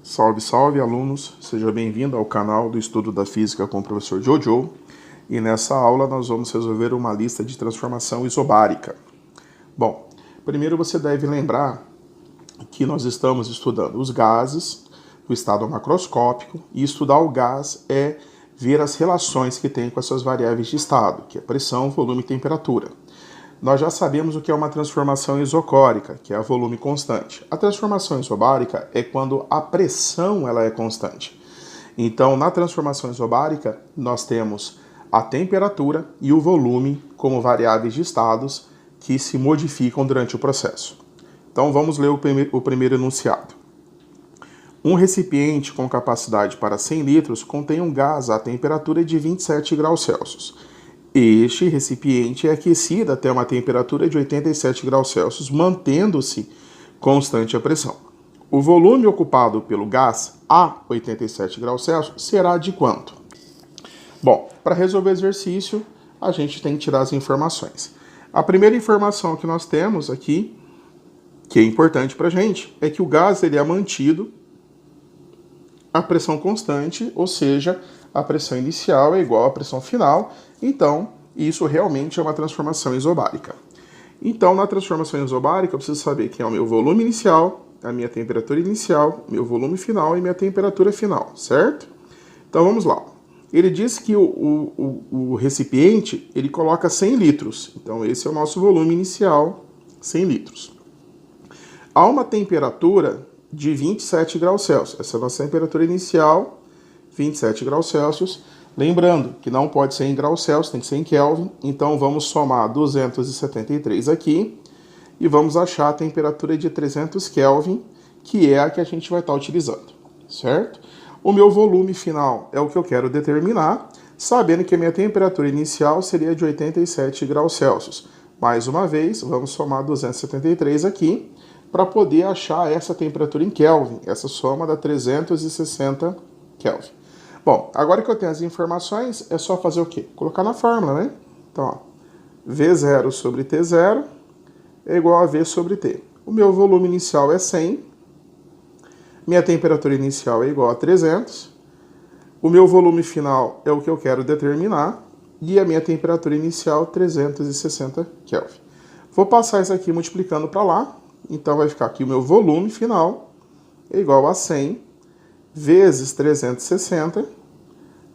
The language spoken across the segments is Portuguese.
Salve, salve, alunos! Seja bem-vindo ao canal do Estudo da Física com o professor Jojo. E nessa aula nós vamos resolver uma lista de transformação isobárica. Bom, primeiro você deve lembrar que nós estamos estudando os gases do estado macroscópico, e estudar o gás é ver as relações que tem com as suas variáveis de estado, que é pressão, volume e temperatura. Nós já sabemos o que é uma transformação isocórica, que é a volume constante. A transformação isobárica é quando a pressão ela é constante. Então, na transformação isobárica, nós temos a temperatura e o volume como variáveis de estados que se modificam durante o processo. Então, vamos ler o primeiro enunciado. Um recipiente com capacidade para 100 litros contém um gás à temperatura de 27 graus Celsius. Este recipiente é aquecido até uma temperatura de 87 graus Celsius, mantendo-se constante a pressão. O volume ocupado pelo gás a 87 graus Celsius será de quanto? Bom, para resolver o exercício, a gente tem que tirar as informações. A primeira informação que nós temos aqui, que é importante para a gente, é que o gás ele é mantido a pressão constante, ou seja, a pressão inicial é igual à pressão final, então isso realmente é uma transformação isobárica. Então, na transformação isobárica, eu preciso saber que é o meu volume inicial, a minha temperatura inicial, meu volume final e minha temperatura final, certo? Então, vamos lá. Ele diz que o recipiente, ele coloca 100 litros, então esse é o nosso volume inicial, 100 litros. Há uma temperatura de 27 graus Celsius, essa é a nossa temperatura inicial, 27 graus Celsius. Lembrando que não pode ser em graus Celsius, tem que ser em Kelvin. Então vamos somar 273 aqui e vamos achar a temperatura de 300 Kelvin, que é a que a gente vai estar utilizando, certo? O meu volume final é o que eu quero determinar, sabendo que a minha temperatura inicial seria de 87 graus Celsius. Mais uma vez, vamos somar 273 aqui para poder achar essa temperatura em Kelvin. Essa soma dá 360 Kelvin. Bom, agora que eu tenho as informações, é só fazer o quê? Colocar na fórmula, né? Então, ó, V0 sobre T0 é igual a V sobre T. O meu volume inicial é 100, minha temperatura inicial é igual a 300, o meu volume final é o que eu quero determinar, e a minha temperatura inicial 360 Kelvin. Vou passar isso aqui multiplicando para lá, então vai ficar aqui o meu volume final é igual a 100 vezes 360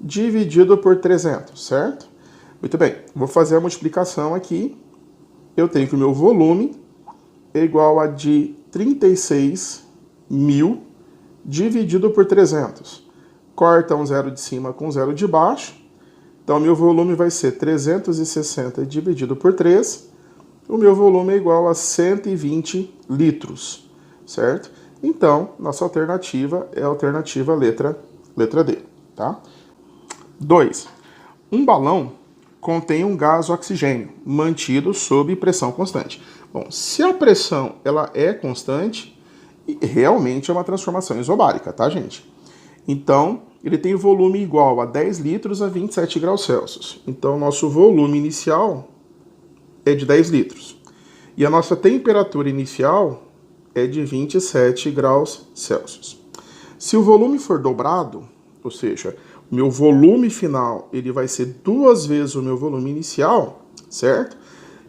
dividido por 300, certo? Muito bem, vou fazer a multiplicação aqui. Eu tenho que o meu volume é igual a de 36.000 dividido por 300. Corta um zero de cima com um zero de baixo. Então, meu volume vai ser 360 dividido por 3. O meu volume é igual a 120 litros, certo? Então, nossa alternativa é a alternativa letra D, tá? 2. Um balão contém um gás oxigênio mantido sob pressão constante. Bom, se a pressão ela é constante, realmente é uma transformação isobárica, tá, gente? Então, ele tem volume igual a 10 litros a 27 graus Celsius. Então, nosso volume inicial é de 10 litros. E a nossa temperatura inicial é de 27 graus Celsius. Se o volume for dobrado, ou seja, o meu volume final ele vai ser 2 vezes o meu volume inicial, certo?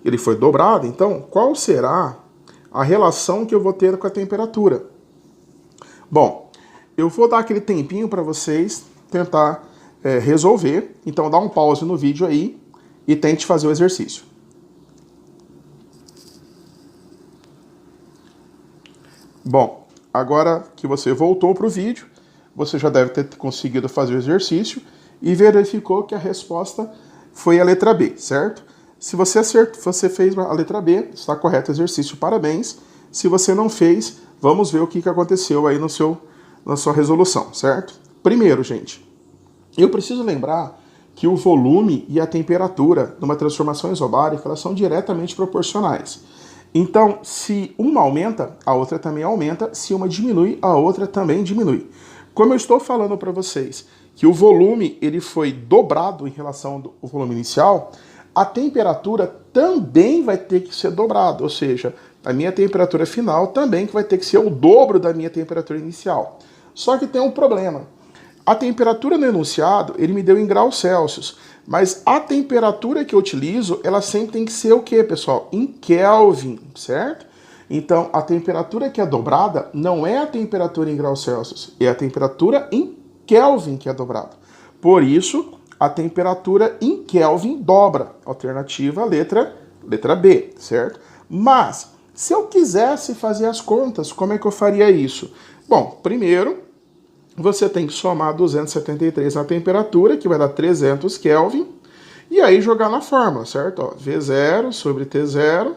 Ele foi dobrado, então qual será a relação que eu vou ter com a temperatura? Bom, eu vou dar aquele tempinho para vocês tentar resolver, então dá um pause no vídeo aí e tente fazer o exercício. Bom, agora que você voltou para o vídeo, você já deve ter conseguido fazer o exercício e verificou que a resposta foi a letra B, certo? Se você acertou, você fez a letra B, está correto o exercício, parabéns. Se você não fez, vamos ver o que aconteceu aí na sua resolução, certo? Primeiro, gente, eu preciso lembrar que o volume e a temperatura numa transformação isobárica elas são diretamente proporcionais. Então, se uma aumenta, a outra também aumenta. Se uma diminui, a outra também diminui. Como eu estou falando para vocês que o volume ele foi dobrado em relação ao volume inicial, a temperatura também vai ter que ser dobrada. Ou seja, a minha temperatura final também vai ter que ser o dobro da minha temperatura inicial. Só que tem um problema. A temperatura no enunciado, ele me deu em graus Celsius, mas a temperatura que eu utilizo, ela sempre tem que ser o quê, pessoal? Em Kelvin, certo? Então, a temperatura que é dobrada não é a temperatura em graus Celsius, é a temperatura em Kelvin que é dobrada. Por isso, a temperatura em Kelvin dobra. Alternativa, letra B, certo? Mas, se eu quisesse fazer as contas, como é que eu faria isso? Bom, primeiro, você tem que somar 273 na temperatura, que vai dar 300 Kelvin, e aí jogar na fórmula, certo? Ó, V0 sobre T0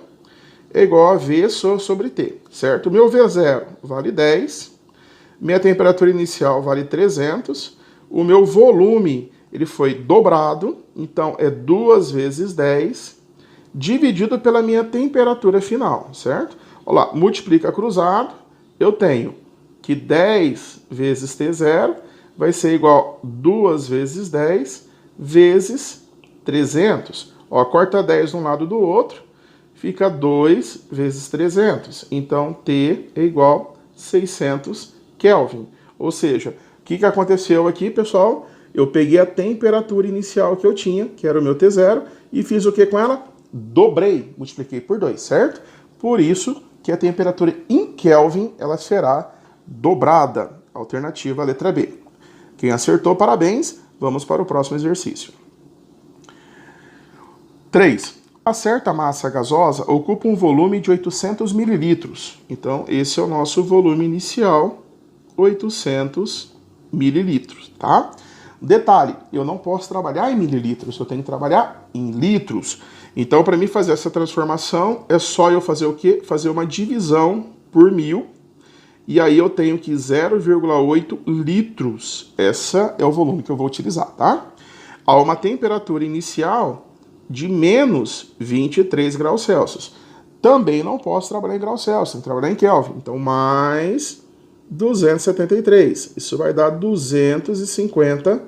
é igual a V sobre T, certo? O meu V0 vale 10, minha temperatura inicial vale 300, o meu volume ele foi dobrado, então é 2 vezes 10, dividido pela minha temperatura final, certo? Olha lá, multiplica cruzado, eu tenho que 10 vezes T0 vai ser igual a 2 vezes 10 vezes 300. Ó, corta 10 de um lado do outro, fica 2 vezes 300. Então, T é igual a 600 Kelvin. Ou seja, o que aconteceu aqui, pessoal? Eu peguei a temperatura inicial que eu tinha, que era o meu T0, e fiz o que com ela? Dobrei, multipliquei por 2, certo? Por isso que a temperatura em Kelvin ela será dobrada. Alternativa, letra B. Quem acertou, parabéns. Vamos para o próximo exercício. 3. A certa massa gasosa ocupa um volume de 800 mililitros. Então, esse é o nosso volume inicial, 800 mililitros, tá? Detalhe, eu não posso trabalhar em mililitros, eu tenho que trabalhar em litros. Então, para mim fazer essa transformação, é só eu fazer o quê? Fazer uma divisão por 1000. E aí eu tenho que 0,8 litros. Esse é o volume que eu vou utilizar, tá? A uma temperatura inicial de menos 23 graus Celsius. Também não posso trabalhar em graus Celsius, tem que trabalhar em Kelvin. Então, mais 273. Isso vai dar 250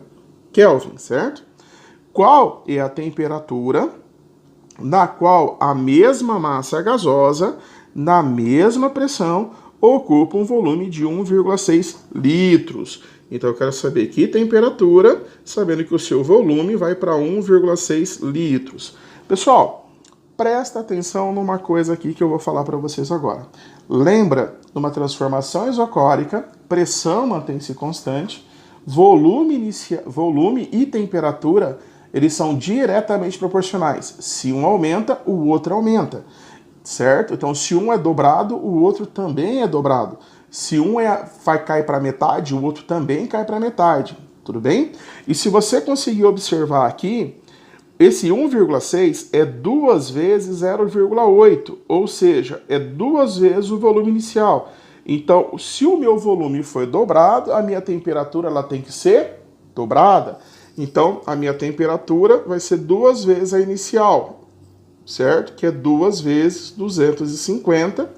Kelvin, certo? Qual é a temperatura na qual a mesma massa gasosa, na mesma pressão, ocupa um volume de 1,6 litros. Então eu quero saber que temperatura, sabendo que o seu volume vai para 1,6 litros. Pessoal, presta atenção numa coisa aqui que eu vou falar para vocês agora. Lembra, numa transformação isocórica, pressão mantém-se constante, volume e temperatura, eles são diretamente proporcionais. Se um aumenta, o outro aumenta. Certo? Então, se um é dobrado, o outro também é dobrado. Se um vai cair para metade, o outro também cai para metade. Tudo bem? E se você conseguir observar aqui, esse 1,6 é 2 vezes 0,8, ou seja, é 2 vezes o volume inicial. Então, se o meu volume foi dobrado, a minha temperatura ela tem que ser dobrada. Então, a minha temperatura vai ser 2 vezes a inicial, certo? Que é 2 vezes 250,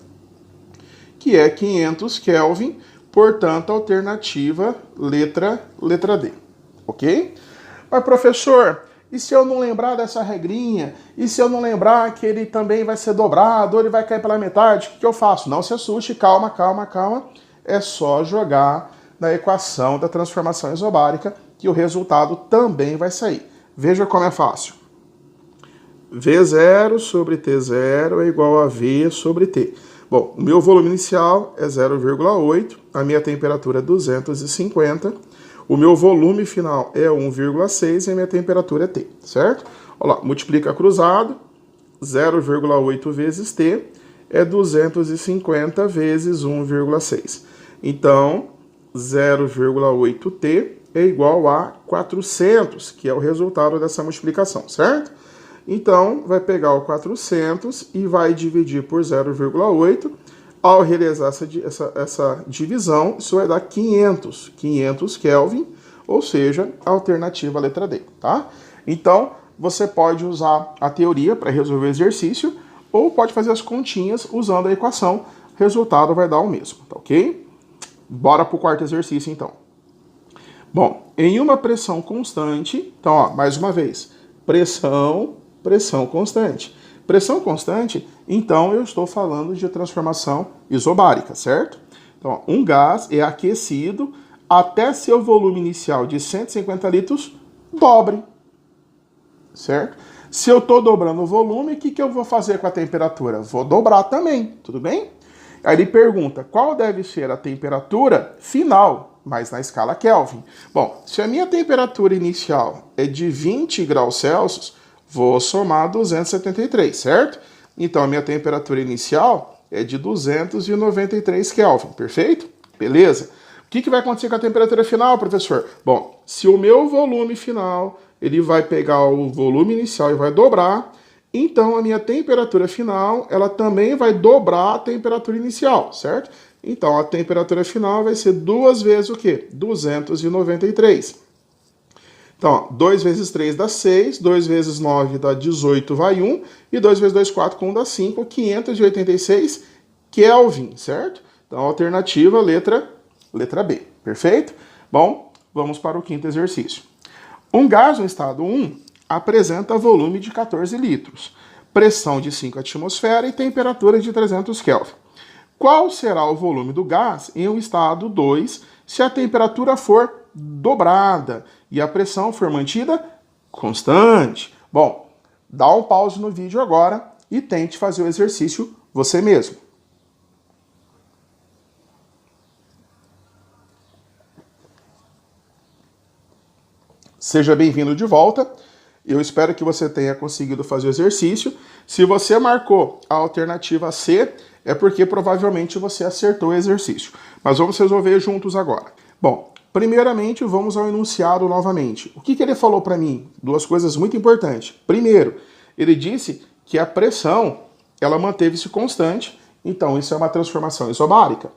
que é 500 Kelvin, portanto, alternativa letra D, ok? Mas, professor, e se eu não lembrar dessa regrinha? E se eu não lembrar que ele também vai ser dobrado, ou ele vai cair pela metade? O que eu faço? Não se assuste, calma. É só jogar na equação da transformação isobárica, que o resultado também vai sair. Veja como é fácil. V0 sobre T0 é igual a V sobre T. Bom, o meu volume inicial é 0,8, a minha temperatura é 250, o meu volume final é 1,6 e a minha temperatura é T, certo? Olha lá, multiplica cruzado, 0,8 vezes T é 250 vezes 1,6. Então, 0,8T é igual a 400, que é o resultado dessa multiplicação, certo? Então, vai pegar o 400 e vai dividir por 0,8. Ao realizar essa divisão, isso vai dar 500 Kelvin, ou seja, a alternativa letra D, tá? Então, você pode usar a teoria para resolver o exercício, ou pode fazer as continhas usando a equação. O resultado vai dar o mesmo, tá ok? Bora para o quarto exercício, então. Bom, em uma pressão constante, então, ó, mais uma vez, pressão constante. Pressão constante, então eu estou falando de transformação isobárica, certo? Então, um gás é aquecido até seu volume inicial de 150 litros dobre, certo? Se eu estou dobrando o volume, o que eu vou fazer com a temperatura? Vou dobrar também, tudo bem? Aí ele pergunta, qual deve ser a temperatura final, mas na escala Kelvin? Bom, se a minha temperatura inicial é de 20 graus Celsius, vou somar 273, certo? Então, a minha temperatura inicial é de 293 Kelvin, perfeito? Beleza? O que vai acontecer com a temperatura final, professor? Bom, se o meu volume final, ele vai pegar o volume inicial e vai dobrar, então a minha temperatura final, ela também vai dobrar a temperatura inicial, certo? Então, a temperatura final vai ser 2 vezes o quê? 293. Então, ó, 2 vezes 3 dá 6, 2 vezes 9 dá 18, vai 1, e 2 vezes 2, 4, com 1 dá 5, 586 Kelvin, certo? Então, alternativa, letra B, perfeito? Bom, vamos para o quinto exercício. Um gás no estado 1 apresenta volume de 14 litros, pressão de 5 atmosferas e temperatura de 300 Kelvin. Qual será o volume do gás em um estado 2 se a temperatura for dobrada e a pressão for mantida constante? Bom, dá um pause no vídeo agora e tente fazer o exercício você mesmo. Seja bem-vindo de volta. Eu espero que você tenha conseguido fazer o exercício. Se você marcou a alternativa C, é porque provavelmente você acertou o exercício. Mas vamos resolver juntos agora. Bom, primeiramente vamos ao enunciado novamente. O que ele falou para mim? Duas coisas muito importantes. Primeiro, ele disse que a pressão, ela manteve-se constante, então isso é uma transformação isobárica.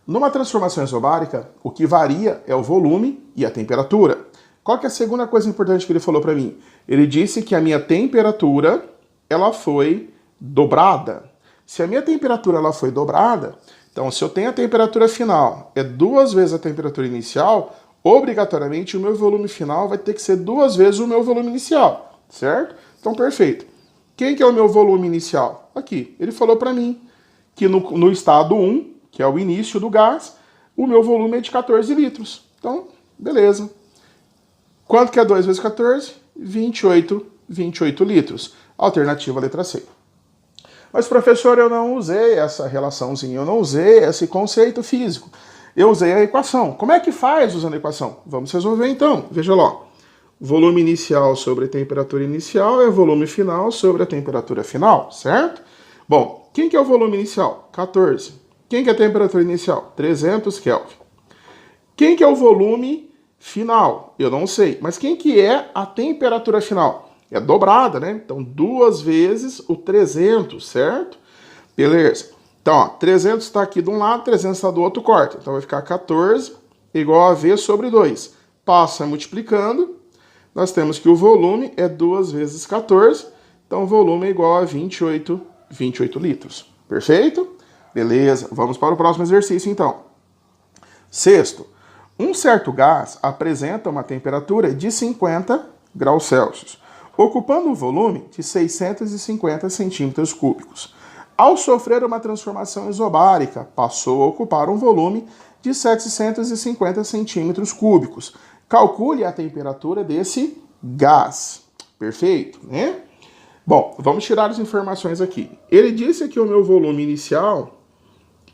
Numa transformação isobárica, o que varia é o volume e a temperatura. Qual que é a segunda coisa importante que ele falou para mim? Ele disse que a minha temperatura, ela foi dobrada. Se a minha temperatura ela foi dobrada, então se eu tenho a temperatura final é 2 vezes a temperatura inicial, obrigatoriamente o meu volume final vai ter que ser 2 vezes o meu volume inicial, certo? Então, perfeito. Quem que é o meu volume inicial? Aqui, ele falou para mim que no estado 1, que é o início do gás, o meu volume é de 14 litros. Então, beleza. Quanto que é 2 vezes 14? 28 litros. Alternativa letra C. Mas, professor, eu não usei essa relaçãozinha, eu não usei esse conceito físico. Eu usei a equação. Como é que faz usando a equação? Vamos resolver então. Veja lá. Volume inicial sobre a temperatura inicial é volume final sobre a temperatura final, certo? Bom, quem que é o volume inicial? 14. Quem que é a temperatura inicial? 300 Kelvin. Quem que é o volume final? Eu não sei. Mas quem que é a temperatura final? É dobrada, né? Então, 2 vezes o 300, certo? Beleza. Então, ó, 300 está aqui de um lado, 300 está do outro, corta. Então, vai ficar 14 igual a V sobre 2. Passa multiplicando. Nós temos que o volume é 2 vezes 14. Então, o volume é igual a 28 litros. Perfeito? Beleza. Vamos para o próximo exercício, então. Sexto. Um certo gás apresenta uma temperatura de 50 graus Celsius, ocupando um volume de 650 centímetros cúbicos. Ao sofrer uma transformação isobárica, passou a ocupar um volume de 750 centímetros cúbicos. Calcule a temperatura desse gás. Perfeito, né? Bom, vamos tirar as informações aqui. Ele disse que o meu volume inicial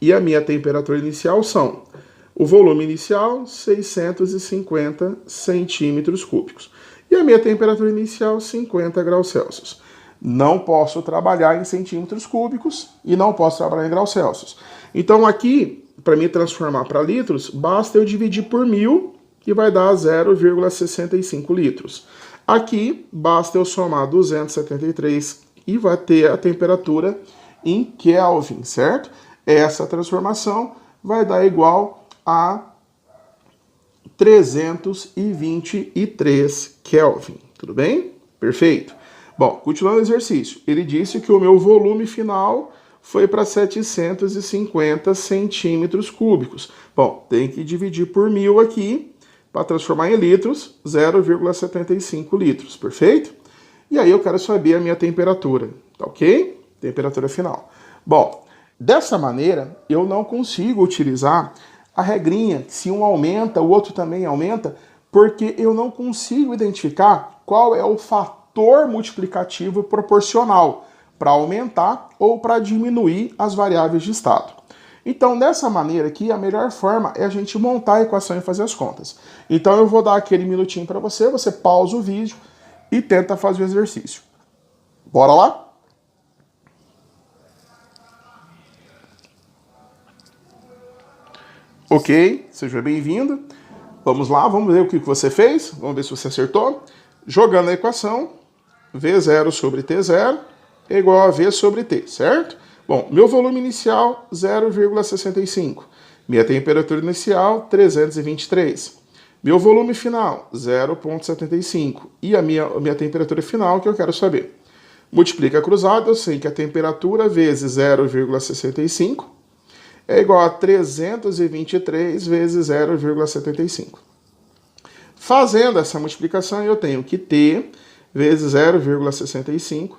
e a minha temperatura inicial são... O volume inicial, 650 centímetros cúbicos. E a minha temperatura inicial, 50 graus Celsius. Não posso trabalhar em centímetros cúbicos e não posso trabalhar em graus Celsius. Então aqui, para me transformar para litros, basta eu dividir por 1000, que vai dar 0,65 litros. Aqui, basta eu somar 273 e vai ter a temperatura em Kelvin, certo? Essa transformação vai dar igual a 323 Kelvin, tudo bem? Perfeito. Bom, continuando o exercício, ele disse que o meu volume final foi para 750 centímetros cúbicos. Bom, tem que dividir por 1000 aqui, para transformar em litros, 0,75 litros, perfeito? E aí eu quero saber a minha temperatura, tá ok? Temperatura final. Bom, Dessa maneira, eu não consigo utilizar a regrinha, se um aumenta, o outro também aumenta, porque eu não consigo identificar qual é o fator multiplicativo proporcional para aumentar ou para diminuir as variáveis de estado. Então, dessa maneira aqui, a melhor forma é a gente montar a equação e fazer as contas. Então, eu vou dar aquele minutinho para você, você pausa o vídeo e tenta fazer o exercício. Bora lá? Ok, seja bem-vindo. Vamos lá, vamos ver o que você fez. Vamos ver se você acertou. Jogando a equação, V0 sobre T0 é igual a V sobre T, certo? Bom, meu volume inicial, 0,65. Minha temperatura inicial, 323. Meu volume final, 0,75. E a minha temperatura final, que eu quero saber. Multiplica cruzado, eu sei que a temperatura vezes 0,65 é igual a 323 vezes 0,75. Fazendo essa multiplicação, eu tenho que T vezes 0,65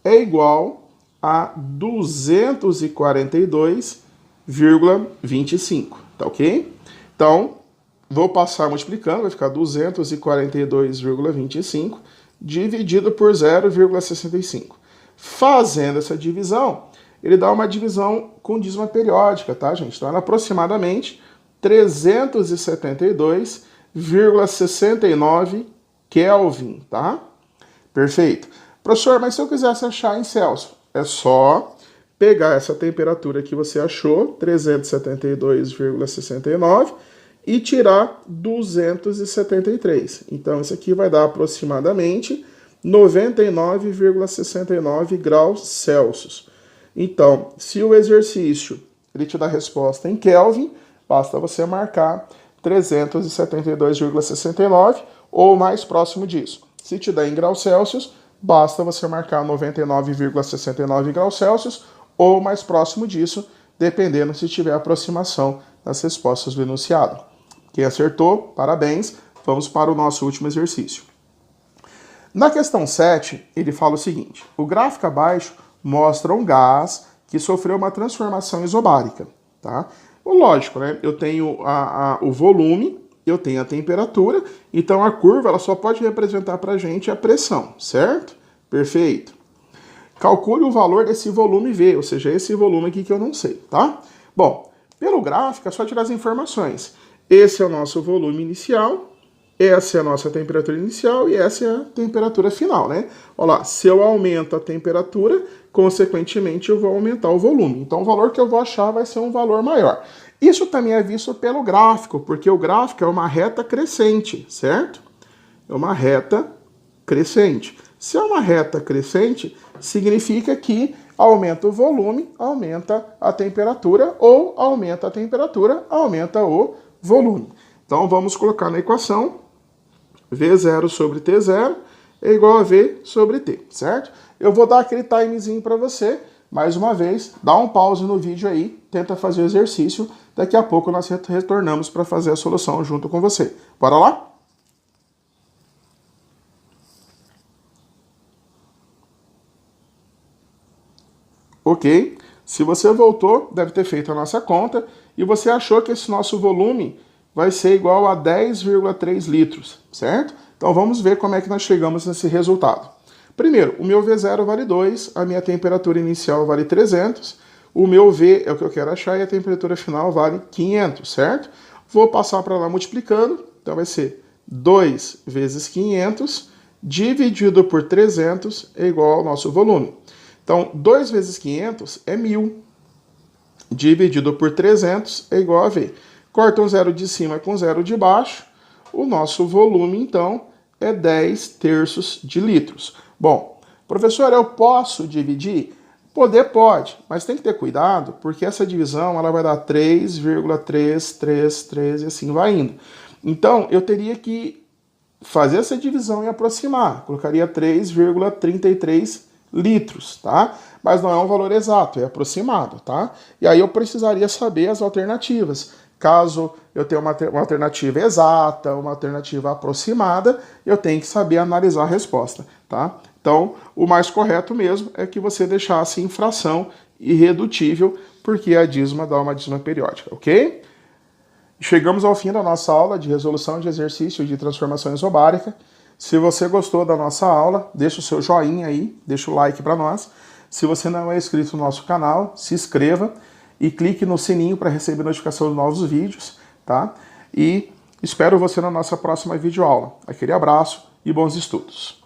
é igual a 242,25, tá ok? Então, vou passar multiplicando, vai ficar 242,25 dividido por 0,65. Fazendo essa divisão, ele dá uma divisão com dízima periódica, tá, gente? Então, é aproximadamente 372,69 Kelvin, tá? Perfeito. Professor, mas se eu quisesse achar em Celsius, é só pegar essa temperatura que você achou, 372,69, e tirar 273. Então, isso aqui vai dar aproximadamente 99,69 graus Celsius. Então, se o exercício ele te dá resposta em Kelvin, basta você marcar 372,69 ou mais próximo disso. Se te dá em graus Celsius, basta você marcar 99,69 graus Celsius ou mais próximo disso, dependendo se tiver aproximação das respostas do enunciado. Quem acertou, parabéns. Vamos para o nosso último exercício. Na questão 7, ele fala o seguinte: o gráfico abaixo mostra um gás que sofreu uma transformação isobárica, tá? Lógico, né? Eu tenho o volume, eu tenho a temperatura, então a curva ela só pode representar para a gente a pressão, certo? Perfeito. Calcule o valor desse volume V, ou seja, esse volume aqui que eu não sei, tá? Bom, pelo gráfico é só tirar as informações. Esse é o nosso volume inicial, essa é a nossa temperatura inicial e essa é a temperatura final, né? Olha lá, se eu aumento a temperatura, consequentemente eu vou aumentar o volume. Então o valor que eu vou achar vai ser um valor maior. Isso também é visto pelo gráfico, porque o gráfico é uma reta crescente, certo? É uma reta crescente. Se é uma reta crescente, significa que aumenta o volume, aumenta a temperatura, ou aumenta a temperatura, aumenta o volume. Então vamos colocar na equação V0 sobre T0 é igual a V sobre T, certo? Eu vou dar aquele timezinho para você, mais uma vez, dá um pause no vídeo aí, tenta fazer o exercício, daqui a pouco nós retornamos para fazer a solução junto com você. Bora lá? Ok, se você voltou, deve ter feito a nossa conta, e você achou que esse nosso volume vai ser igual a 10,3 litros, certo? Então vamos ver como é que nós chegamos nesse resultado. Primeiro, o meu V0 vale 2, a minha temperatura inicial vale 300, o meu V é o que eu quero achar e a temperatura final vale 500, certo? Vou passar para lá multiplicando, então vai ser 2 vezes 500 dividido por 300 é igual ao nosso volume. Então, 2 vezes 500 é 1.000, dividido por 300 é igual a V. Corta um zero de cima com zero de baixo, o nosso volume, então, é 10 terços de litros. Bom, professor, eu posso dividir? Poder pode, mas tem que ter cuidado, porque essa divisão ela vai dar 3,333 e assim vai indo. Então, eu teria que fazer essa divisão e aproximar. Colocaria 3,33 litros, tá? Mas não é um valor exato, é aproximado, tá? E aí eu precisaria saber as alternativas. Caso eu tenha uma alternativa exata, uma alternativa aproximada, eu tenho que saber analisar a resposta, tá? Então, o mais correto mesmo é que você deixasse em fração irredutível porque a dízima dá uma dízima periódica, ok? Chegamos ao fim da nossa aula de resolução de exercício de transformação isobárica. Se você gostou da nossa aula, deixa o seu joinha aí, deixa o like para nós. Se você não é inscrito no nosso canal, se inscreva e clique no sininho para receber notificação de novos vídeos, tá? E espero você na nossa próxima videoaula. Aquele abraço e bons estudos!